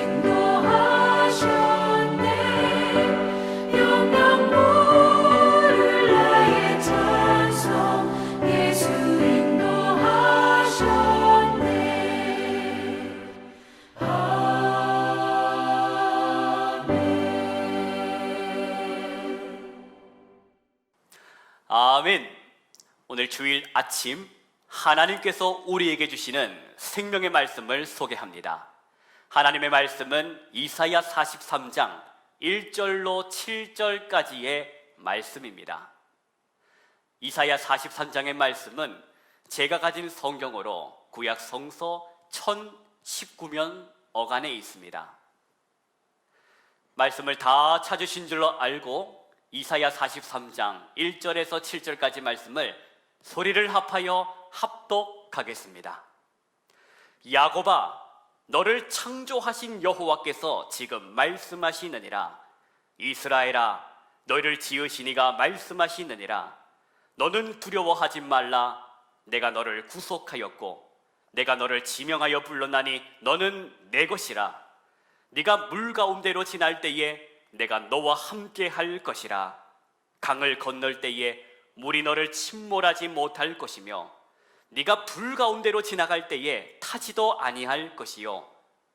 인도하셨네. 영영 모를 나의 찬송 예수 인도하셨네. 아멘. 오늘 주일 아침 하나님께서 우리에게 주시는 생명의 말씀을 소개합니다. 하나님의 말씀은 이사야 43장 1절로 7절까지의 말씀입니다. 이사야 43장의 말씀은 제가 가진 성경으로 구약 성서 1019면 어간에 있습니다. 말씀을 다 찾으신 줄로 알고 이사야 43장 1절에서 7절까지 말씀을 소리를 합하여 합독하겠습니다. 야곱아, 너를 창조하신 여호와께서 지금 말씀하시느니라. 이스라엘아, 너희를 지으신 이가 말씀하시느니라. 너는 두려워하지 말라. 내가 너를 구속하였고 내가 너를 지명하여 불렀나니 너는 내 것이라. 네가 물 가운데로 지날 때에 내가 너와 함께 할 것이라. 강을 건널 때에 물이 너를 침몰하지 못할 것이며 네가 불 가운데로 지나갈 때에 타지도 아니할 것이요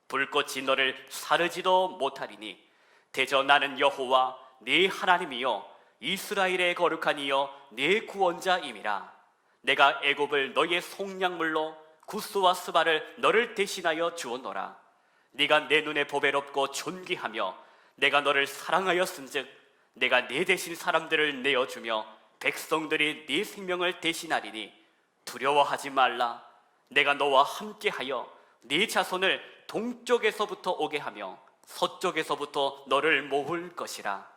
불꽃이 너를 사르지도 못하리니 대저 나는 여호와 네 하나님이요 이스라엘의 거룩한 이여 네 구원자임이라. 내가 애굽을 너의 속량물로 구스와 스바를 너를 대신하여 주었노라. 네가 내 눈에 보배롭고 존귀하며 내가 너를 사랑하였은즉 내가 네 대신 사람들을 내어주며 백성들이 네 생명을 대신하리니 두려워하지 말라. 내가 너와 함께하여 네 자손을 동쪽에서부터 오게 하며 서쪽에서부터 너를 모을 것이라.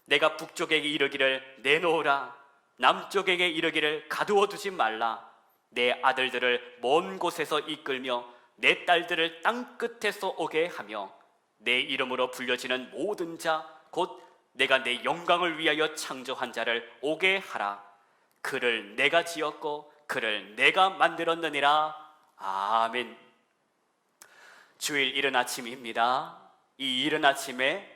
내가 북쪽에게 이르기를 내놓으라. 남쪽에게 이르기를 가두어 두지 말라. 내 아들들을 먼 곳에서 이끌며 내 딸들을 땅 끝에서 오게 하며 내 이름으로 불려지는 모든 자 곧 내가 내 영광을 위하여 창조한 자를 오게 하라. 그를 내가 지었고 그를 내가 만들었느니라. 아멘. 주일 이른 아침입니다. 이 이른 아침에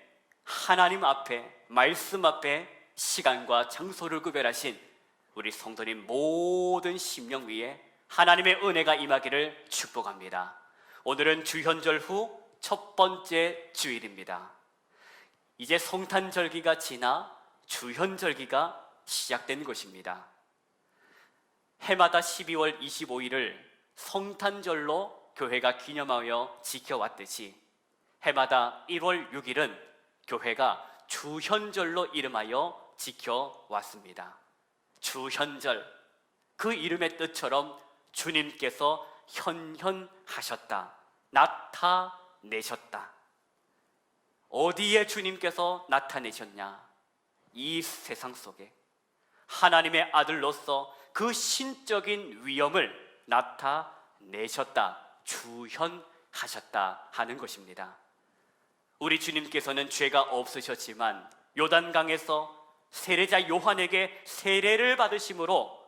하나님 앞에, 말씀 앞에 시간과 장소를 구별하신 우리 성도님 모든 심령 위에 하나님의 은혜가 임하기를 축복합니다. 오늘은 주현절 후 첫 번째 주일입니다. 이제 성탄절기가 지나 주현절기가 시작된 것입니다. 해마다 12월 25일을 성탄절로 교회가 기념하여 지켜왔듯이 해마다 1월 6일은 교회가 주현절로 이름하여 지켜왔습니다. 주현절, 그 이름의 뜻처럼 주님께서 현현하셨다, 나타내셨다. 어디에 주님께서 나타내셨냐? 이 세상 속에 하나님의 아들로서 그 신적인 위엄을 나타내셨다, 주현하셨다 하는 것입니다. 우리 주님께서는 죄가 없으셨지만 요단강에서 세례자 요한에게 세례를 받으심으로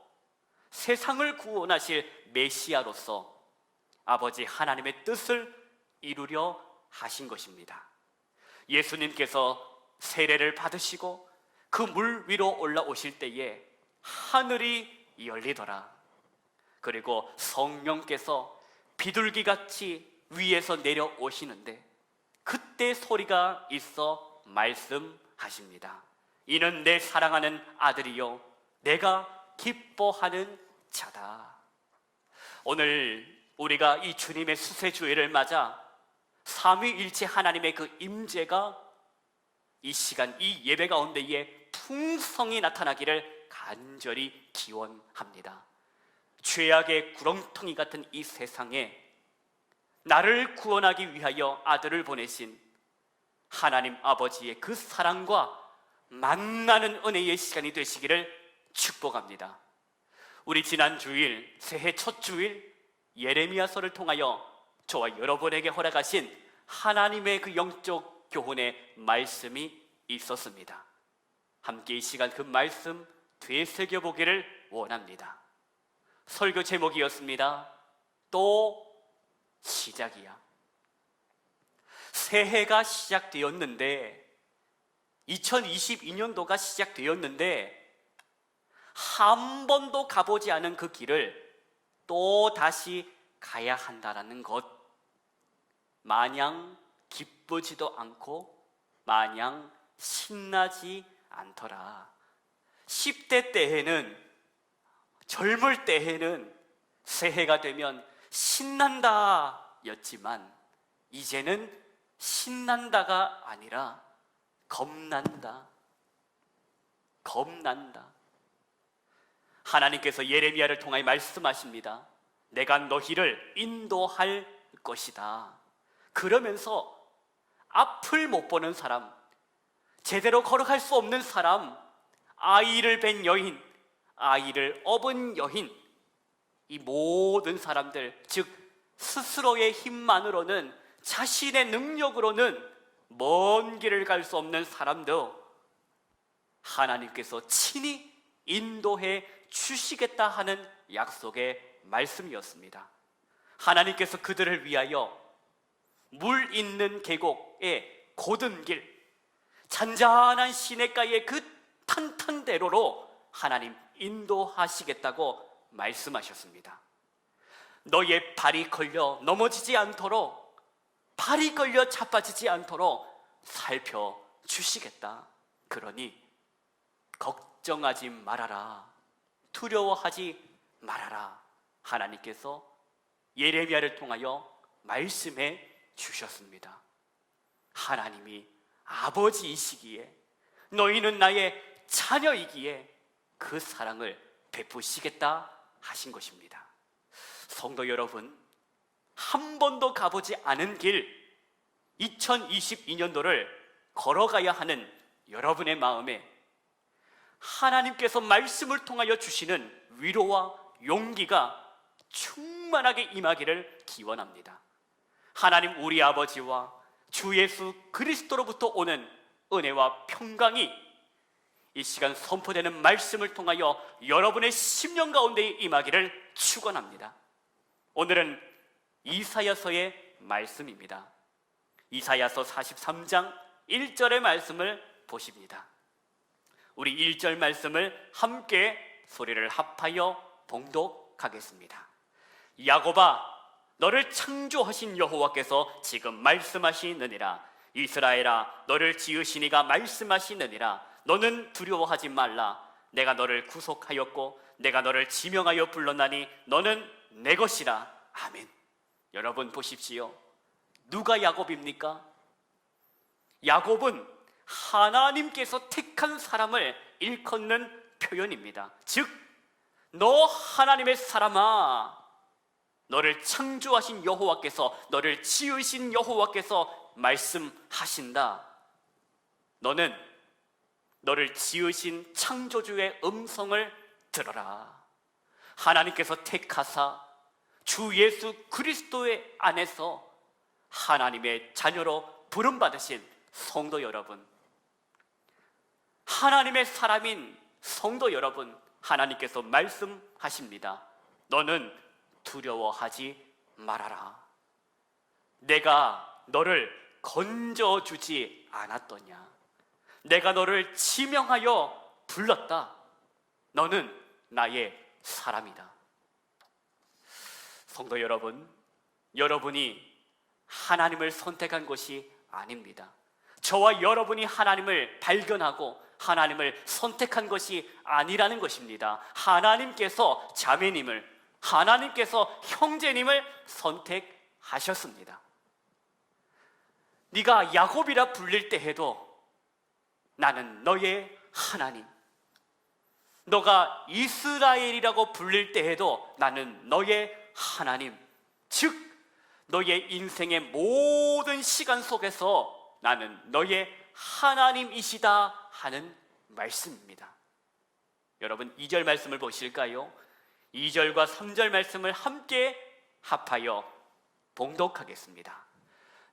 세상을 구원하실 메시아로서 아버지 하나님의 뜻을 이루려 하신 것입니다. 예수님께서 세례를 받으시고 그 물 위로 올라오실 때에 하늘이 열리더라. 그리고 성령께서 비둘기같이 위에서 내려오시는데 그때 소리가 있어 말씀하십니다. 이는 내 사랑하는 아들이요 내가 기뻐하는 자다. 오늘 우리가 이 주님의 수세주일을 맞아 삼위일체 하나님의 그 임재가 이 시간 이 예배 가운데에 풍성히 나타나기를 간절히 기원합니다. 죄악의 구렁텅이 같은 이 세상에 나를 구원하기 위하여 아들을 보내신 하나님 아버지의 그 사랑과 만나는 은혜의 시간이 되시기를 축복합니다. 우리 지난 주일, 새해 첫 주일 예레미야서를 통하여 저와 여러분에게 허락하신 하나님의 그 영적 교훈의 말씀이 있었습니다. 함께 이 시간 그 말씀 되새겨보기를 원합니다. 설교 제목이었습니다. 또 시작이야. 새해가 시작되었는데 2022년도가 시작되었는데 한 번도 가보지 않은 그 길을 또 다시 가야 한다라는 것, 마냥 기쁘지도 않고 마냥 신나지 않더라. 10대 때에는, 젊을 때에는 새해가 되면 신난다 였지만 이제는 신난다가 아니라 겁난다. 겁난다. 하나님께서 예레미야를 통하여 말씀하십니다. 내가 너희를 인도할 것이다. 그러면서 앞을 못 보는 사람, 제대로 걸어갈 수 없는 사람, 아이를 뵌 여인, 아이를 업은 여인, 이 모든 사람들, 즉 스스로의 힘만으로는, 자신의 능력으로는 먼 길을 갈 수 없는 사람도 하나님께서 친히 인도해 주시겠다 하는 약속의 말씀이었습니다. 하나님께서 그들을 위하여 물 있는 계곡의 곧은 길, 잔잔한 시냇가의 그 탄탄대로로 하나님 인도하시겠다고 말씀하셨습니다. 너의 발이 걸려 넘어지지 않도록, 발이 걸려 자빠지지 않도록 살펴주시겠다. 그러니 걱정하지 말아라, 두려워하지 말아라. 하나님께서 예레미야를 통하여 말씀해 주셨습니다. 하나님이 아버지이시기에, 너희는 나의 자녀이기에 그 사랑을 베푸시겠다 하신 것입니다. 성도 여러분, 한 번도 가보지 않은 길 2022년도를 걸어가야 하는 여러분의 마음에 하나님께서 말씀을 통하여 주시는 위로와 용기가 충만하게 임하기를 기원합니다. 하나님 우리 아버지와 주 예수 그리스도로부터 오는 은혜와 평강이 이 시간 선포되는 말씀을 통하여 여러분의 심령 가운데 임하기를 축원합니다. 오늘은 이사야서의 말씀입니다. 이사야서 43장 1절의 말씀을 보십니다. 우리 1절 말씀을 함께 소리를 합하여 봉독하겠습니다. 야곱아, 너를 창조하신 여호와께서 지금 말씀하시느니라. 이스라엘아, 너를 지으시니가 말씀하시느니라. 너는 두려워하지 말라. 내가 너를 구속하였고 내가 너를 지명하여 불렀나니 너는 내 것이라. 아멘. 여러분 보십시오. 누가 야곱입니까? 야곱은 하나님께서 택한 사람을 일컫는 표현입니다. 즉, 너 하나님의 사람아, 너를 창조하신 여호와께서, 너를 지으신 여호와께서 말씀하신다. 너는 너를 지으신 창조주의 음성을 들어라. 하나님께서 택하사 주 예수 그리스도의 안에서 하나님의 자녀로 부름받으신 성도 여러분, 하나님의 사람인 성도 여러분, 하나님께서 말씀하십니다. 너는 두려워하지 말아라. 내가 너를 건져주지 않았더냐? 내가 너를 지명하여 불렀다. 너는 나의 사람이다. 성도 여러분, 여러분이 하나님을 선택한 것이 아닙니다. 저와 여러분이 하나님을 발견하고 하나님을 선택한 것이 아니라는 것입니다. 하나님께서 자매님을, 하나님께서 형제님을 선택하셨습니다. 네가 야곱이라 불릴 때 해도 나는 너의 하나님, 너가 이스라엘이라고 불릴 때 해도 나는 너의 하나님, 즉 너의 인생의 모든 시간 속에서 나는 너의 하나님이시다 하는 말씀입니다. 여러분 2절 말씀을 보실까요? 2절과 3절 말씀을 함께 합하여 봉독하겠습니다.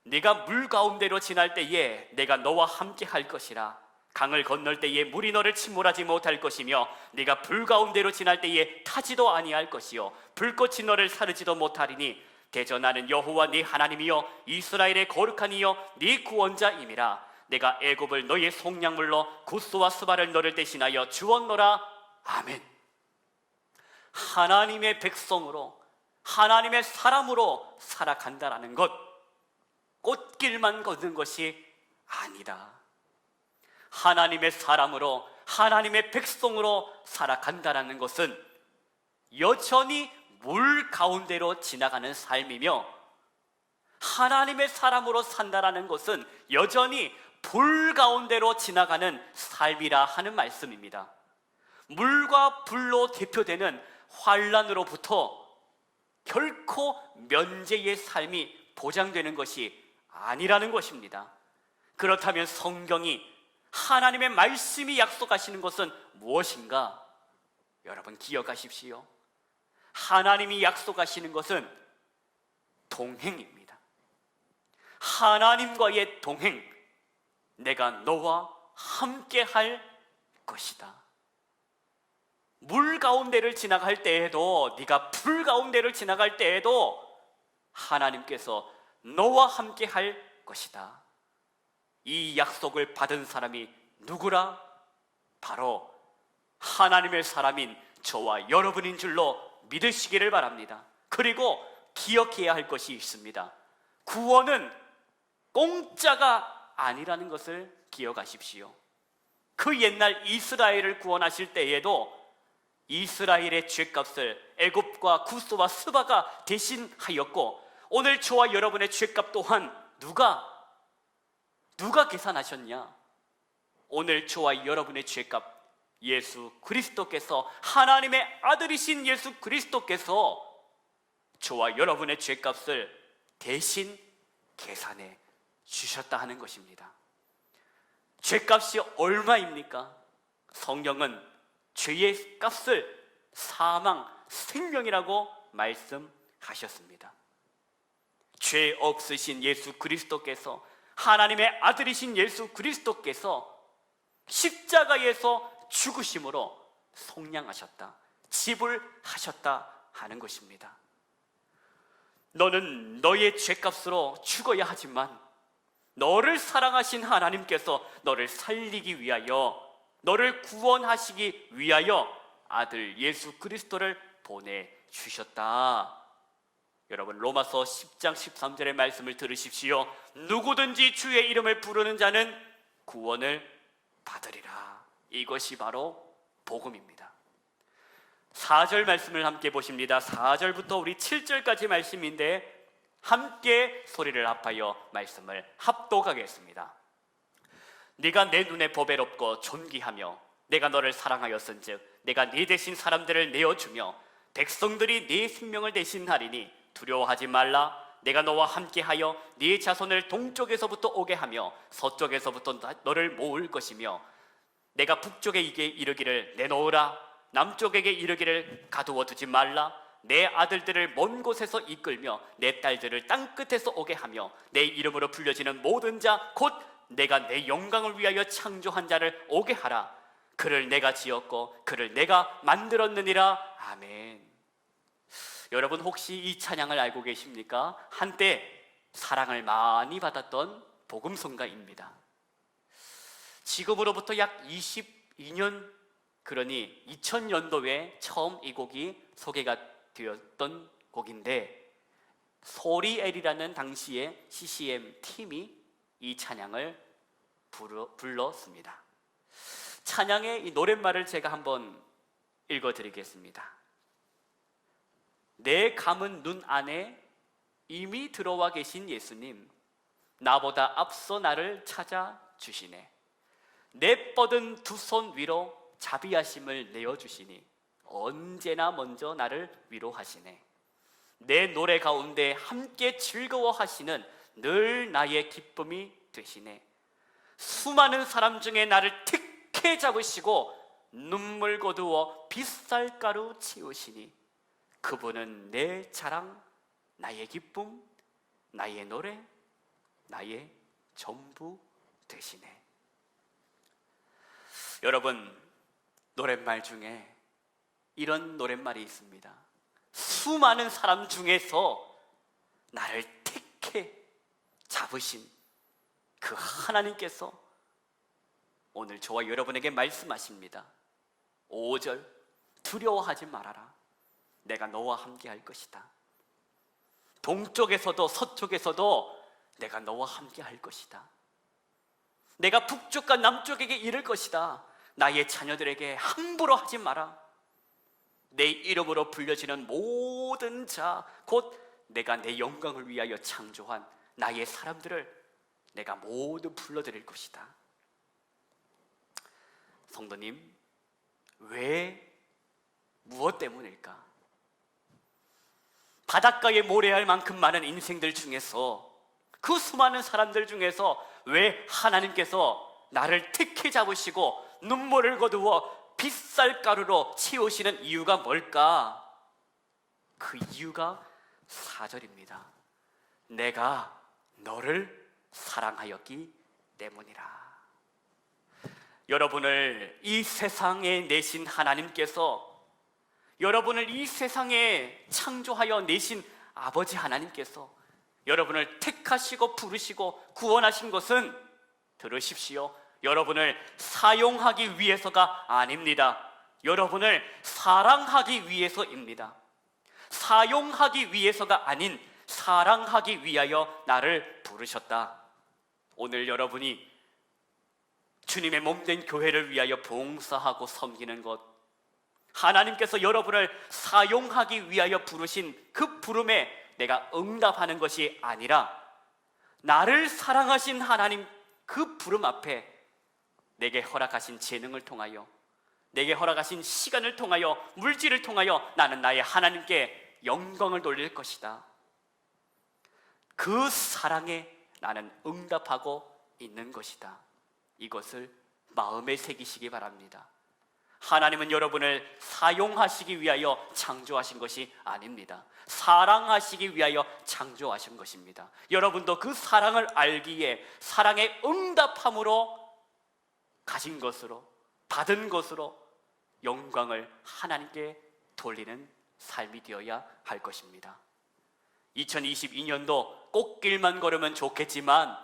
네가 물 가운데로 지날 때에 내가 너와 함께 할 것이라. 강을 건널 때에 물이 너를 침몰하지 못할 것이며 네가 불 가운데로 지날 때에 타지도 아니할 것이요 불꽃이 너를 사르지도 못하리니 대저 나는 여호와 네 하나님이여 이스라엘의 거룩한 이여 네 구원자임이라. 내가 애굽을 너의 속량물로 굿소와 스바를 너를 대신하여 주었노라. 아멘. 하나님의 백성으로, 하나님의 사람으로 살아간다라는 것, 꽃길만 걷는 것이 아니다. 하나님의 사람으로, 하나님의 백성으로 살아간다라는 것은 여전히 물 가운데로 지나가는 삶이며, 하나님의 사람으로 산다라는 것은 여전히 불 가운데로 지나가는 삶이라 하는 말씀입니다. 물과 불로 대표되는 환란으로부터 결코 면제의 삶이 보장되는 것이 아니라는 것입니다. 그렇다면 성경이, 하나님의 말씀이 약속하시는 것은 무엇인가? 여러분 기억하십시오. 하나님이 약속하시는 것은 동행입니다. 하나님과의 동행, 내가 너와 함께 할 것이다. 물 가운데를 지나갈 때에도, 네가 불 가운데를 지나갈 때에도 하나님께서 너와 함께 할 것이다. 이 약속을 받은 사람이 누구라? 바로 하나님의 사람인 저와 여러분인 줄로 믿으시기를 바랍니다. 그리고 기억해야 할 것이 있습니다. 구원은 공짜가 아니라는 것을 기억하십시오. 그 옛날 이스라엘을 구원하실 때에도 이스라엘의 죄값을 애굽과 굿소와 스바가 대신하였고, 오늘 저와 여러분의 죄값 또한 누가 계산하셨냐? 오늘 저와 여러분의 죄값 예수 그리스도께서, 하나님의 아들이신 예수 그리스도께서 저와 여러분의 죄값을 대신 계산해 주셨다 하는 것입니다. 죄값이 얼마입니까? 성경은 죄의 값을 사망, 생명이라고 말씀하셨습니다. 죄 없으신 예수 그리스도께서, 하나님의 아들이신 예수 그리스도께서 십자가에서 죽으심으로 속량하셨다, 지불하셨다 하는 것입니다. 너는 너의 죄값으로 죽어야 하지만 너를 사랑하신 하나님께서 너를 살리기 위하여, 너를 구원하시기 위하여 아들 예수 그리스도를 보내주셨다. 여러분 로마서 10장 13절의 말씀을 들으십시오. 누구든지 주의 이름을 부르는 자는 구원을 받으리라. 이것이 바로 복음입니다. 4절 말씀을 함께 보십니다. 4절부터 우리 7절까지 말씀인데 함께 소리를 합하여 말씀을 합독하겠습니다. 네가 내 눈에 보배롭고 존귀하며 내가 너를 사랑하였은즉 내가 네 대신 사람들을 내어주며 백성들이 네 생명을 대신하리니 두려워하지 말라. 내가 너와 함께하여 네 자손을 동쪽에서부터 오게 하며 서쪽에서부터 너를 모을 것이며 내가 북쪽에게 이르기를 내놓으라. 남쪽에게 이르기를 가두어 두지 말라. 내 아들들을 먼 곳에서 이끌며 내 딸들을 땅끝에서 오게 하며 내 이름으로 불려지는 모든 자 곧 내가 내 영광을 위하여 창조한 자를 오게 하라. 그를 내가 지었고 그를 내가 만들었느니라. 아멘. 여러분 혹시 이 찬양을 알고 계십니까? 한때 사랑을 많이 받았던 복음성가입니다. 지금으로부터 약 22년, 그러니 2000년도에 처음 이 곡이 소개가 되었던 곡인데, 소리엘이라는 당시의 CCM 팀이 이 찬양을 불렀습니다. 찬양의 이 노랫말을 제가 한번 읽어드리겠습니다. 내 감은 눈 안에 이미 들어와 계신 예수님, 나보다 앞서 나를 찾아주시네. 내 뻗은 두 손 위로 자비하심을 내어주시니 언제나 먼저 나를 위로하시네. 내 노래 가운데 함께 즐거워하시는 늘 나의 기쁨이 되시네. 수많은 사람 중에 나를 특혜 잡으시고 눈물 거두어 빗살가루 치우시니 그분은 내 자랑, 나의 기쁨, 나의 노래, 나의 전부 되시네. 여러분, 노랫말 중에 이런 노랫말이 있습니다. 수많은 사람 중에서 나를 택해 잡으신 그 하나님께서 오늘 저와 여러분에게 말씀하십니다. 5절, 두려워하지 말아라. 내가 너와 함께 할 것이다. 동쪽에서도 서쪽에서도 내가 너와 함께 할 것이다. 내가 북쪽과 남쪽에게 이를 것이다. 나의 자녀들에게 함부로 하지 마라. 내 이름으로 불려지는 모든 자, 곧 내가 내 영광을 위하여 창조한 나의 사람들을 내가 모두 불러드릴 것이다. 성도님, 왜, 무엇 때문일까? 바닷가에 모래알 만큼 많은 인생들 중에서, 그 수많은 사람들 중에서 왜 하나님께서 나를 택해 잡으시고 눈물을 거두어 빗살가루로 채우시는 이유가 뭘까? 그 이유가 4절입니다. 내가 너를 사랑하였기 때문이라. 여러분을 이 세상에 내신 하나님께서, 여러분을 이 세상에 창조하여 내신 아버지 하나님께서 여러분을 택하시고 부르시고 구원하신 것은, 들으십시오, 여러분을 사용하기 위해서가 아닙니다. 여러분을 사랑하기 위해서입니다. 사용하기 위해서가 아닌 사랑하기 위하여 나를 부르셨다. 오늘 여러분이 주님의 몸된 교회를 위하여 봉사하고 섬기는 것, 하나님께서 여러분을 사용하기 위하여 부르신 그 부름에 내가 응답하는 것이 아니라, 나를 사랑하신 하나님 그 부름 앞에 내게 허락하신 재능을 통하여, 내게 허락하신 시간을 통하여, 물질을 통하여 나는 나의 하나님께 영광을 돌릴 것이다. 그 사랑에 나는 응답하고 있는 것이다. 이것을 마음에 새기시기 바랍니다. 하나님은 여러분을 사용하시기 위하여 창조하신 것이 아닙니다. 사랑하시기 위하여 창조하신 것입니다. 여러분도 그 사랑을 알기에 사랑의 응답함으로 가진 것으로, 받은 것으로 영광을 하나님께 돌리는 삶이 되어야 할 것입니다. 2022년도 꽃길만 걸으면 좋겠지만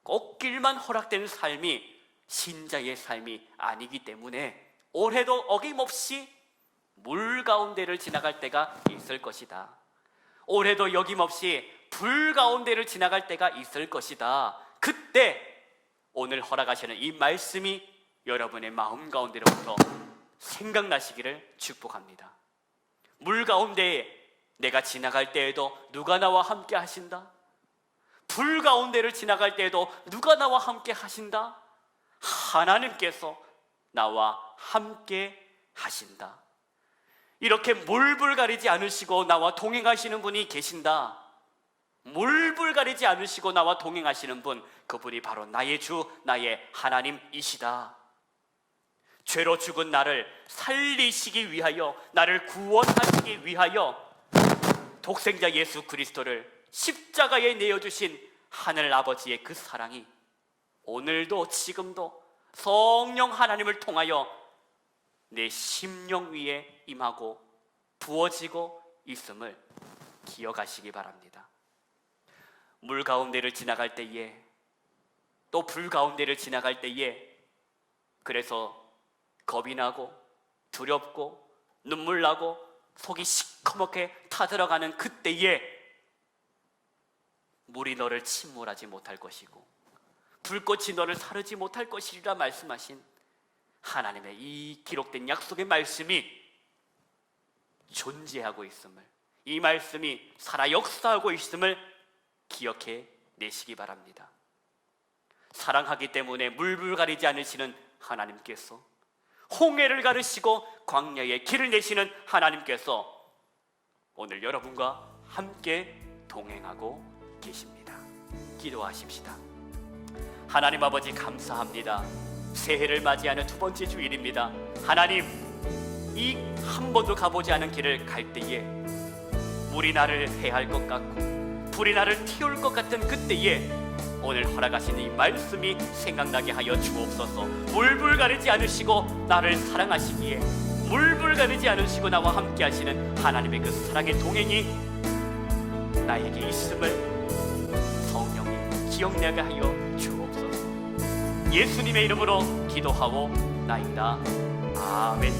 꽃길만 허락된 삶이 신자의 삶이 아니기 때문에 올해도 어김없이 물 가운데를 지나갈 때가 있을 것이다. 올해도 여김없이 불 가운데를 지나갈 때가 있을 것이다. 그때 오늘 허락하시는 이 말씀이 여러분의 마음 가운데로부터 생각나시기를 축복합니다. 물 가운데에 내가 지나갈 때에도 누가 나와 함께 하신다? 불 가운데를 지나갈 때에도 누가 나와 함께 하신다? 하나님께서 나와 함께 하신다. 이렇게 물불 가리지 않으시고 나와 동행하시는 분이 계신다. 물불 가리지 않으시고 나와 동행하시는 분, 그분이 바로 나의 주, 나의 하나님이시다. 죄로 죽은 나를 살리시기 위하여, 나를 구원하시기 위하여 독생자 예수 그리스도를 십자가에 내어주신 하늘 아버지의 그 사랑이 오늘도 지금도 성령 하나님을 통하여 내 심령 위에 임하고 부어지고 있음을 기억하시기 바랍니다. 물 가운데를 지나갈 때에, 또 불 가운데를 지나갈 때에, 그래서 겁이 나고 두렵고 눈물 나고 속이 시커멓게 타들어가는 그때에 물이 너를 침몰하지 못할 것이고 불꽃이 너를 사르지 못할 것이리라 말씀하신 하나님의 이 기록된 약속의 말씀이 존재하고 있음을, 이 말씀이 살아 역사하고 있음을 기억해 내시기 바랍니다. 사랑하기 때문에 물불 가리지 않으시는 하나님께서, 홍해를 가르시고 광야에 길을 내시는 하나님께서 오늘 여러분과 함께 동행하고 계십니다. 기도하십시다. 하나님 아버지, 감사합니다. 새해를 맞이하는 두 번째 주일입니다. 하나님, 이 한 번도 가보지 않은 길을 갈 때에 물이 나를 해할 것 같고 불이 나를 태울 것 같은 그때에 오늘 허락하신 이 말씀이 생각나게 하여 주옵소서. 물불 가리지 않으시고 나를 사랑하시기에, 물불 가리지 않으시고 나와 함께 하시는 하나님의 그 사랑의 동행이 나에게 있음을 성령이 기억나게 하여 주옵소서. 예수님의 이름으로 기도하고 나이다. 아멘.